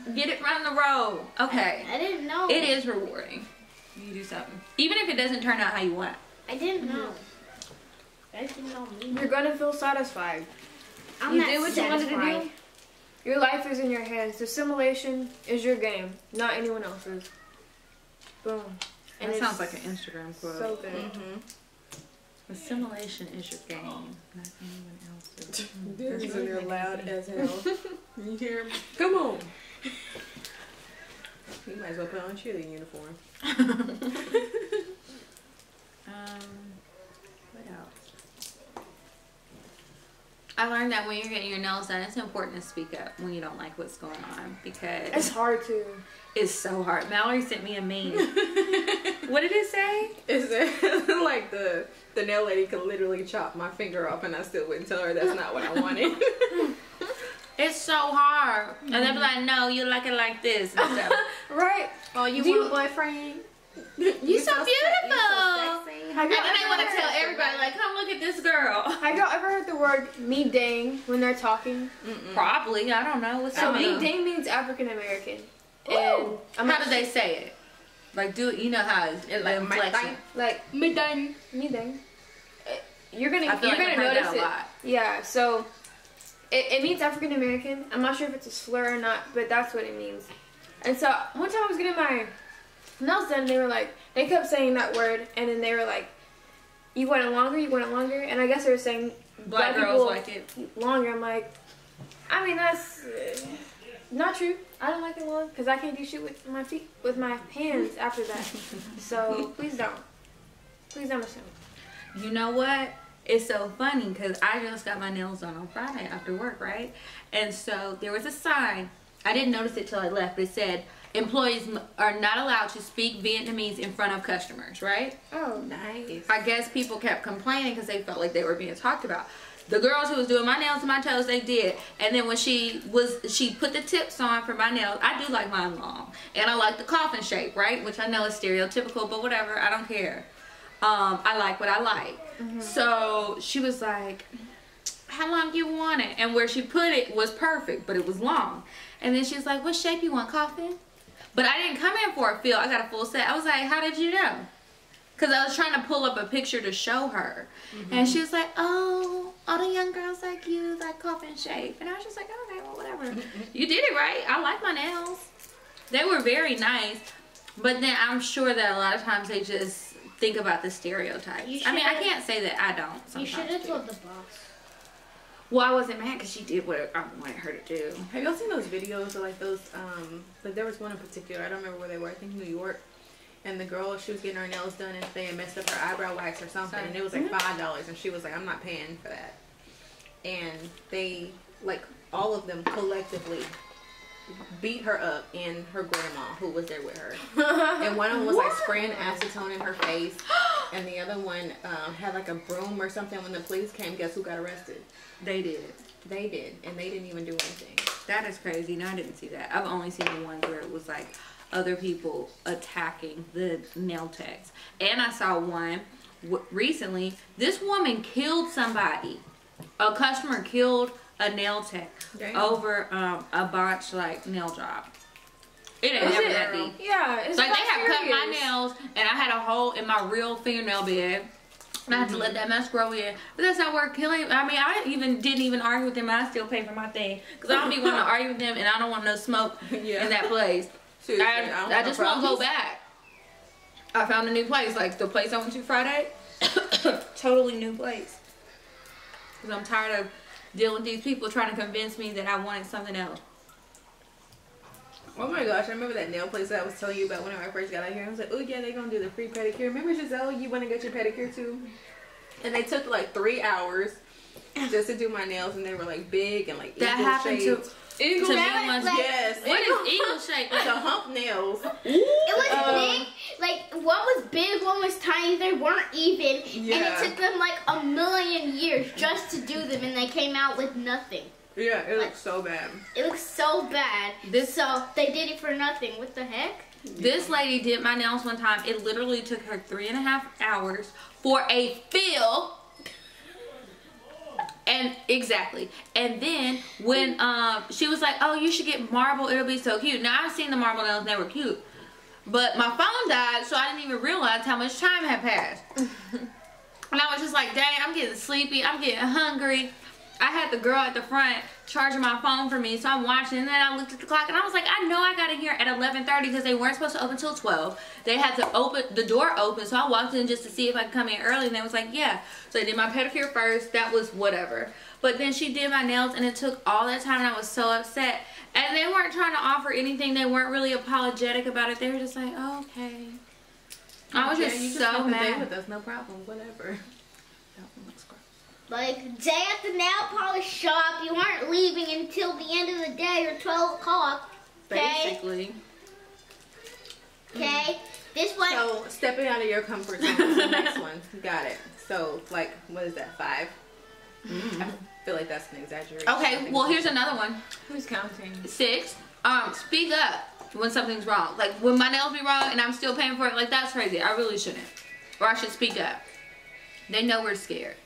know. get it from the road. Okay. I didn't know. It is rewarding. You do something. Even if it doesn't turn out how you want. I didn't know. You're gonna feel satisfied. I'm You not did what you wanted to satisfied. do. Your life is in your hands. The simulation is your game, not anyone else's. Boom. And That it's sounds like an Instagram quote. so good. Mm-hmm. Assimilation is your game, not anyone else's. This is you're loud as hell. You hear him? Come on. You might as well put on a cheerleading uniform. What else? I learned that when you're getting your nails done, it's important to speak up when you don't like what's going on because It's hard to. it's so hard. Mallory sent me a meme. What did it say? Is it like the nail lady could literally chop my finger off and I still wouldn't tell her that's not what I wanted. It's so hard. And they'll be like, no, you like it like this and stuff. Right. Oh, you Do want you- a boyfriend? You're so beautiful. Have And y'all then they want to ever tell heard- everybody, like, come look at this girl. Have y'all ever heard the word me dang when they're talking? Probably. I don't know. What's So that me mean? dang means African American. And How not do they say it? Like, do it, you know how it's like inflection. like Me done. me dang. You're gonna I feel you're like I've gonna heard notice that a it. lot. Yeah. So it means African American. I'm not sure if it's a slur or not, but that's what it means. And so one time I was getting my nails done, they were like, they kept saying that word, and then they were like, you want it longer, you want it longer, and I guess they were saying Black girls people like it. longer. I'm like, I mean that's not true. I don't like it long because I can't do shit with my feet, with my hands after that. So please don't assume. You know what? It's so funny because I just got my nails done on Friday after work, right? And so there was a sign. I didn't notice it till I left. But it said, employees are not allowed to speak Vietnamese in front of customers, right? Oh, Nice. I guess people kept complaining because they felt like they were being talked about. The girls who was doing my nails and my toes, they did. And then when she put the tips on for my nails, I do like mine long. And I like the coffin shape, right? Which I know is stereotypical, but whatever, I don't care. I like what I like. So she was like, how long do you want it? And where she put it was perfect, but it was long. And then she was like, what shape you want, coffin? But I didn't come in for a feel. I got a full set. I was like, how did you know? Because I was trying to pull up a picture to show her. And she was like, oh, all the young girls like you, like coffin shape. And I was just like, okay, well, whatever. You did it right. I like my nails. They were very nice. But then I'm sure that a lot of times they just think about the stereotypes. You I mean, I should've- can't say that I don't. You Sometimes should have do. told the boss. Well, I wasn't mad because she did what I wanted her to do. Have y'all seen those videos of like those, like there was one in particular, I don't remember where they were, I think New York. And the girl, she was getting her nails done and they had messed up her eyebrow wax or something. Sorry. And it was like $5 and she was like, I'm not paying for that. And they, like all of them collectively beat her up and her grandma who was there with her. And one of them was like spraying acetone in her face. And the other one had like a broom or something. When the police came, guess who got arrested? They did. They did. And they didn't even do anything. That is crazy. No, I didn't see that. I've only seen the ones where it was like other people attacking the nail techs. And I saw one recently. This woman killed somebody. A customer killed a nail tech over a botched like nail job. It ain't never that deep. Yeah, it's Like not they have cut my serious. nails and I had a hole in my real fingernail bed. And I had to let that mess grow in. But that's not worth killing. I mean, I didn't even argue with them. I still pay for my thing. Because I don't be wanting to argue with them and I don't want no smoke in that place. Seriously, I just won't go back. I found a new place. Like the place I went to Friday. Totally new place. Because I'm tired of dealing with these people trying to convince me that I wanted something else. Oh my gosh, I remember that nail place that I was telling you about when I first got out here. I was like, oh yeah, they're gonna do the free pedicure. Remember Giselle, you went and got your pedicure too? And they took like 3 hours just to do my nails and they were like big and like That eagle happened shaped. to Eagle me shaped? once. Yes. What is eagle shape? The hump nails. It was big. Like one was big, one was tiny. They weren't even, Yeah. and it took them like a million years just to do them, and they came out with nothing. Yeah, it looks so bad. It looks so bad. So they did it for nothing. What the heck? This lady did my nails one time. It literally took her 3.5 hours for a fill. And exactly. And then when she was like, oh, you should get marble. It'll be so cute. Now I've seen the marble nails. They were cute. But my phone died, so I didn't even realize how much time had passed. And I was just like, dang, I'm getting getting sleepy. I'm getting hungry. I had the girl at the front charging my phone for me, so I'm watching, and then I looked at the clock and I was like, I know I got in here at 11:30 because they weren't supposed to open till 12. They had to open the door open, so I walked in just to see if I could come in early, and they was like, yeah. So I did my pedicure first. That was whatever. But then she did my nails, and it took all that time, and I was so upset. And they weren't trying to offer anything. They weren't really apologetic about it. They were just like, oh, okay. I was just so mad. With us, no problem, whatever. Like, day at the nail polish shop, you weren't leaving until the end of the day or 12 o'clock. Okay? Basically. Okay? This one. So, stepping out of your comfort zone is the next one. Got it. So, like, what is that, 5? I feel like that's an exaggeration. Okay, well, here's another one. Who's counting? 6. Speak up when something's wrong. Like, when my nails be wrong and I'm still paying for it, like, that's crazy. I really shouldn't. Or I should speak up. They know we're scared.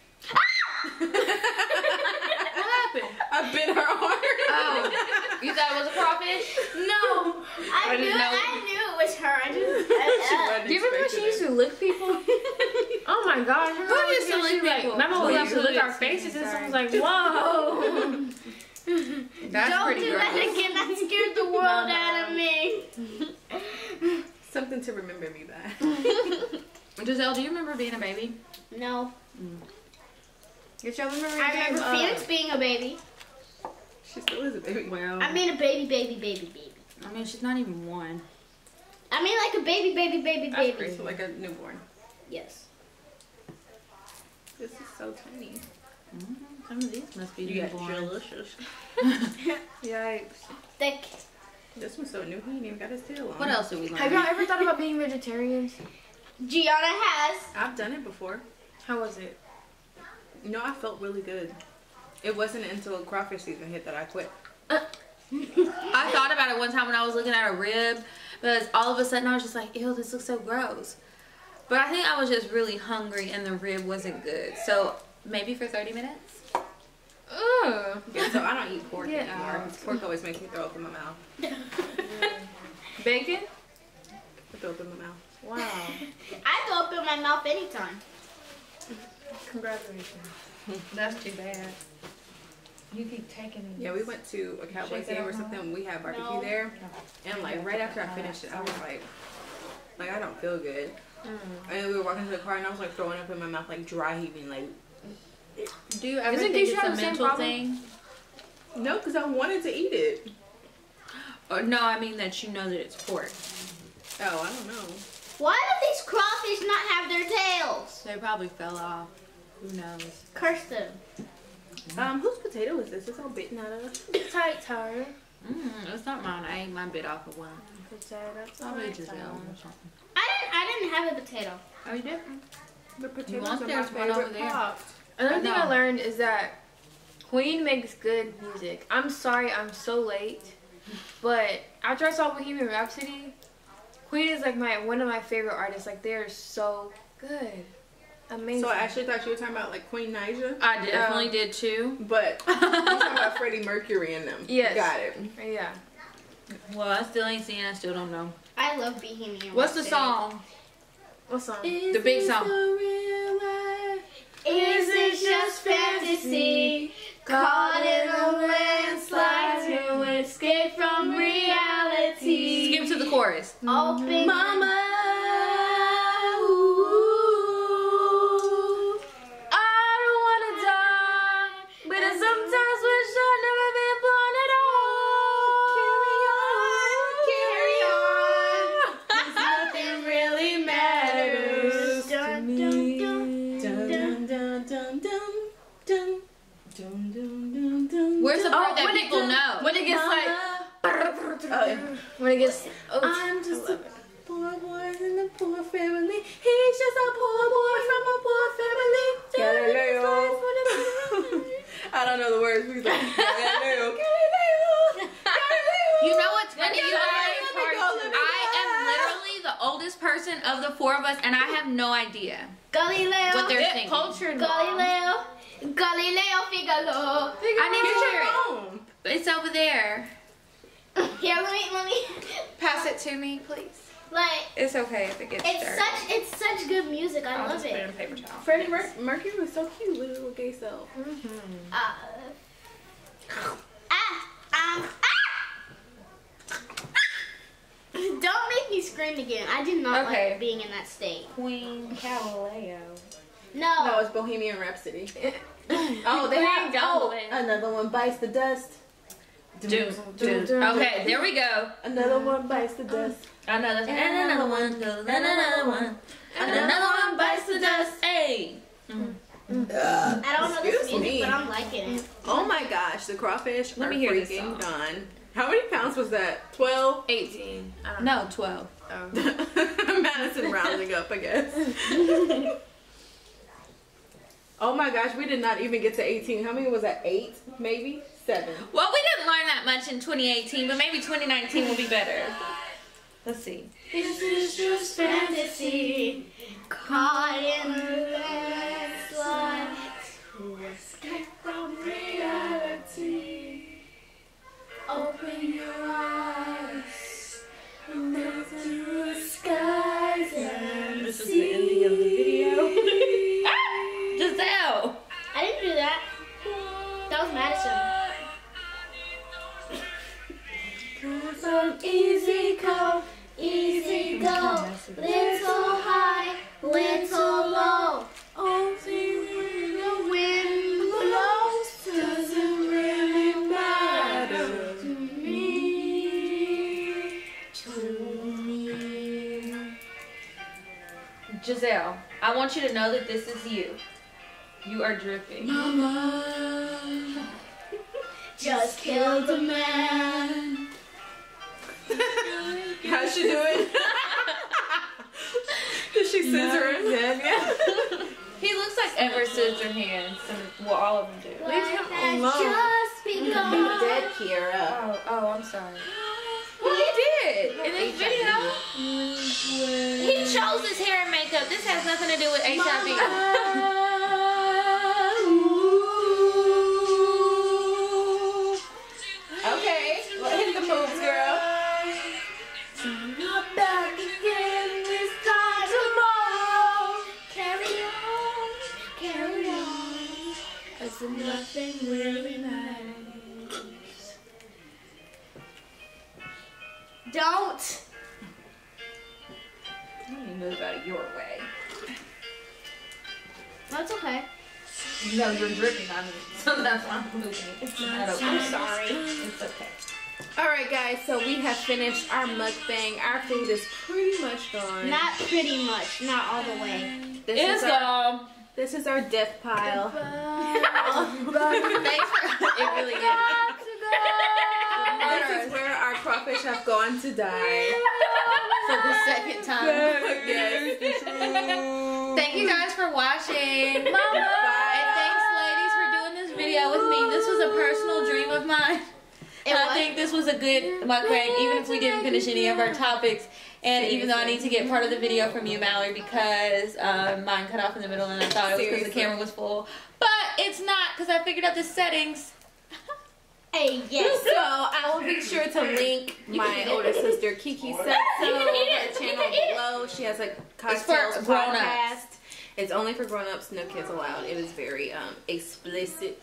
What happened? I bit her arm. Oh, you thought it was a crawfish? No, I knew it was her. I just. Do you remember she used to lick people? Oh my gosh. Who used to lick people? Remember when we used to lick our faces and someone was like, whoa. That's Don't pretty do gross. that again. That scared the world out of me. Something to remember me by. Giselle, do you remember being a baby? No. Your children remember I remember Phoenix being a baby. She still is a baby. Well, I mean a baby. I mean, she's not even 1. I mean like a baby. Crazy. Like a newborn. Yes. This is so tiny. Some of these must be You got newborn. delicious. Yikes. Thick. This one's so new. He ain't even got his tail on. What else did we learn? Have y'all ever thought about being vegetarians? Gianna has. I've done it before. How was it? No, I felt really good. It wasn't until crawfish season hit that I quit. I thought about it one time when I was looking at a rib, because all of a sudden I was just like, ew, this looks so gross. But I think I was just really hungry and the rib wasn't good. So maybe for 30 minutes? Ugh. Yeah, so I don't eat pork Yeah. anymore. Pork always makes me throw up in my mouth. Bacon? I throw up in my mouth. Wow. I go up in my mouth anytime. Congratulations. That's too bad. You keep taking it. Yeah, we went to a Cowboys game or something. We had barbecue No. there. And like right after I finished it, I was like I don't feel good. And we were walking to the car and I was like throwing up in my mouth, like dry heaving, like. Do you ever Isn't think Keisha it's have a the same mental problem? thing? No, because I wanted to eat it. Or no, I mean that you know that it's pork. Oh, I don't know. Why do these crawfish not have their tails? They probably fell off. Who knows? Curse them. Whose potato is this? It's all bitten out of. Tight tire. It's not mine. I ate my bit off of one. Potato. Probably tight Giselle tire. or something. I didn't have a potato. Oh, you did? The potatoes want are there's my one over favorite there. part. Another thing I know. learned is that Queen makes good music. I'm sorry I'm so late, but after I saw Bohemian Rhapsody, Queen is like one of my favorite artists. Like they are so good, amazing. So I actually thought you were talking about like Queen Naija, I definitely did too. but you're talking about Freddie Mercury and them. Yes. Got it. Yeah. Well, I still ain't seen. I still don't know. I love Bohemian. What's the Rhapsody. song? What song? The big song. Is it just fantasy? Caught in a landslide to escape from reality. Skip to the chorus. Open Mama. I don't wanna die, but I sometimes wish I'd never been born at all. Carry on. Nothing really matters. Dun, dun, dun, dun, dun. Dun, dun, dun, dun, dun, dun, dun, dun. Where's the part when that it people does- know? When it gets like, when it gets, I'm just a poor boy in a poor family. He's just a poor boy from a poor family. Galileo. I don't know the words. He's like, Galileo. You know what's funny, you guys? Let me go. I am literally the oldest person of the 4 of us, and I have no idea Galileo. what they're singing. cultured. Galileo. Galileo Figaro. I need to hear it. Home. It's over there. Here, let me. Pass it to me, please. Like, It's okay if it gets dirty. it's such good music. I I'll love just put it it. in a paper towel. Freddie Mercury was so cute with his little gay self. Don't make me scream again. I did not Okay. like being in that state. Queen Galileo. No, it's Bohemian Rhapsody. Oh, they have another one bites the dust. Okay, there we go. Another one bites the dust. Another one goes, and another one. And another one bites the dust. Hey. I don't know this Excuse music, me. but I'm liking it. Oh my gosh, the crawfish Let are me hear this freaking song. done. How many pounds was that? 12? 18. I don't know. No, 12. Madison rounding up, I guess. Oh my gosh, we did not even get to 18. How many was that? 8? Maybe? 7. Well, we didn't learn that much in 2018, but maybe 2019 will be better. Let's see. This is just fantasy, caught in the landslide. Escape from reality. Open your eyes and look through the skies and This is the ending of the video. Giselle. I didn't do that. That was Madison. Some easy come, easy go. Little high, little low. Only when the wind blows doesn't really matter to me. To me. Giselle, I want you to know that this is you. You are dripping. Mama just killed a man. How's she doing? Did she scissor his head? Yeah. He looks like Ever Scissorhands, and well, all of them do. Leave him alone. Just He begun. dead, Kiera. Oh, I'm sorry. Well, he did in this video. He chose his hair and makeup. This has nothing to do with HIV. Okay, well, hit the moves, girl. Not back again this time tomorrow. Carry on, 'cause nothing really matters. Don't. I need to move out of your way. That's okay. No, you're dripping on me, so that's why I'm moving. It's not okay. I'm sorry. It's okay. Alright guys, so we have finished our mukbang. Our food is pretty much gone. Not pretty much, not all the way. It's gone. This is our death pile. Thanks for it really is. This is where our crawfish have gone to die. For the second time. Yes. Thank you guys for watching. Mama. And thanks, ladies, for doing this video with me. This was a personal dream of mine. And I think this was a good mukbang, even if we didn't finish any of our topics. And even though I need to get part of the video from you, Mallory, because mine cut off in the middle and I thought it was because the camera was full. But it's not, because I figured out the settings. Hey, yes. So I will be sure to link my older sister Kiki said so. You can eat it. Her You channel can eat it. below. She has a It's cocktails for grown-ups. podcast. It's only for grown-ups, no kids allowed. It is very explicit.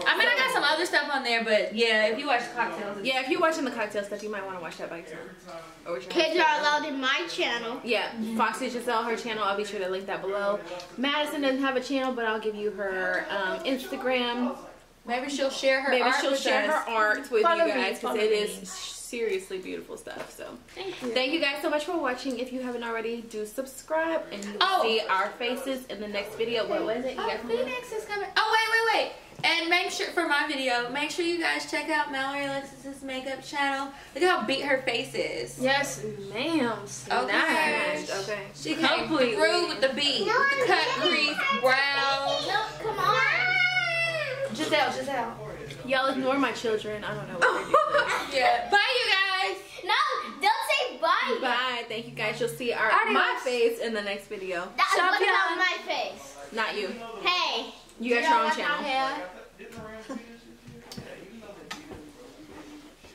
I mean, I got some other stuff on there, but yeah, if you watch cocktails, it's Yeah, if you're watching the cocktail stuff, you might want to watch that by yourself. Or with your Kids husband. are allowed in my channel. Yeah, Foxy Giselle, her channel. I'll be sure to link that below. Madison doesn't have a channel, but I'll give you her Instagram. maybe she'll share her Maybe art she'll with share us. her art with Follow you me, guys because follow it me. is seriously beautiful stuff. So Thank you. thank you guys so much for watching. If you haven't already, do subscribe and you'll Oh. see our faces in the next video. What was it? You Oh, guys Phoenix is coming. Oh, wait. And make sure, for my video, make sure you guys check out Mallory Alexis's makeup channel. Look how beat her face is. Yes, ma'am. Okay. Okay. She came through with the beat, with the cut, crease, brow. No, come on. Giselle. Y'all ignore my children. I don't know what they're doing. Yeah. Bye, you guys. No, don't say bye. Bye. Thank you guys. You'll see my Adios. face in the next video. What about my face? Not you. Hey. You got your own channel.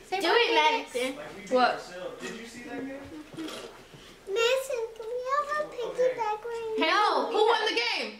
Say Do bye, it, Phoenix. Madison. What? Listen, can we have a piggyback ring? Hey, No, who won the game?